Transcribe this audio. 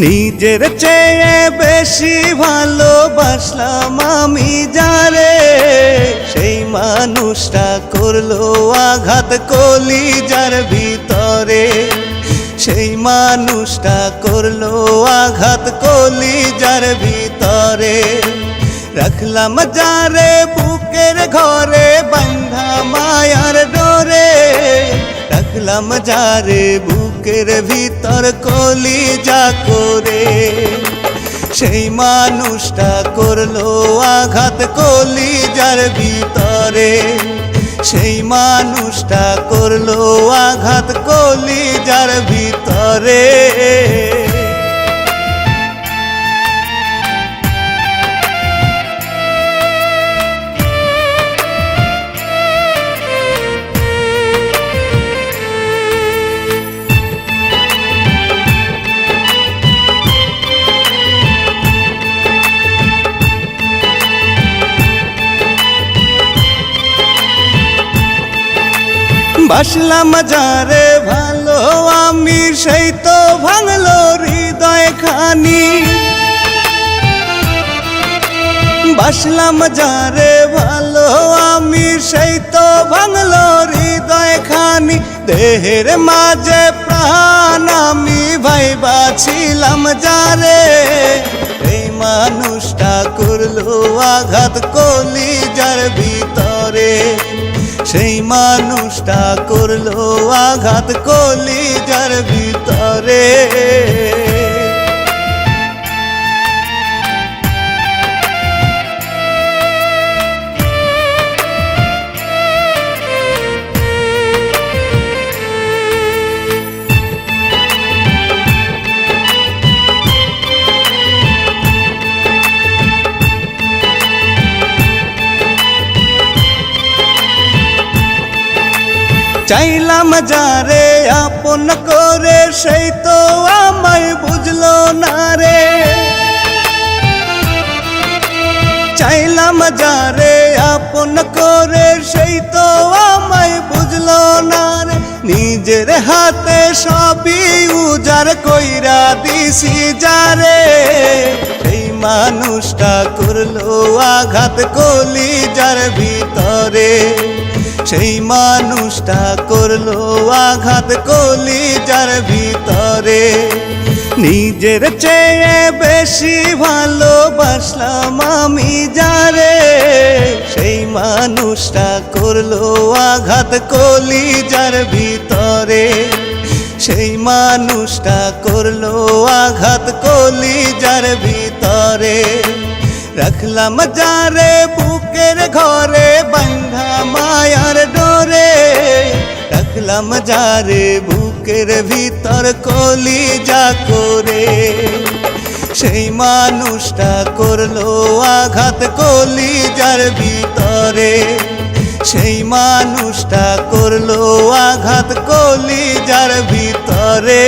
নিজের চেয়ে বেশি ভালোবাসলাম আমি যারে, সেই মানুষটা করলো আঘাত কলিজার ভিতরে। সেই মানুষটা করলো আঘাত কলিজার ভিতরে। রাখলাম যারে বুকের ঘরে বাঁধা মায়ার ডোরে, রাখলাম যারে বুকের ভিতর কলিজা করে। সেই মানুষটা করলো আঘাত কলিজার ভিতরে। সেই মানুষটা করলো আঘাত কলিজার ভিতরে। বাসলাম যারে ভালো আমি, সেই তো ভাঙলো হৃদয় খানি। বাসলাম যারে ভালো আমি, সেই তো ভাঙলো হৃদয় খানি। দেহের মাঝে প্রাণ আমি ভাইবাছিলাম যারে, এই মানুষটা করলো আঘাত কলিজার ভিতরে। সেই মানুষটা করলো আঘাত কলিজার ভিতরে। চাইলাম যারে আপন করে, সেই তো আমায় বুঝলো না রে। চাইলাম যারে আপন করে, সেই তো আমায় বুঝলো না রে। নিজের হাতে সবই উজাড় কইরা দিছি যারে, সেই মানুষটা করলো আঘাত কলিজার ভিতরে। সেই মানুষটা করলো আঘাত কলিজার ভিতরে। নিজের চেয়ে বেশি ভালোবাসলাম আমি যারে, সেই মানুষটা করলো আঘাত কলিজার ভিতরে। সেই মানুষটা করলো আঘাত কলিজার ভিতরে। রাখলাম যারে বুকের ঘরে বাঁধা মায়ার ডোরে, রাখলাম যারে বুকের ভিতর কলিজা করে। সেই মানুষটা করলো আঘাত কলিজার ভিতরে। সেই মানুষটা করলো আঘাত কলিজার ভিতরে।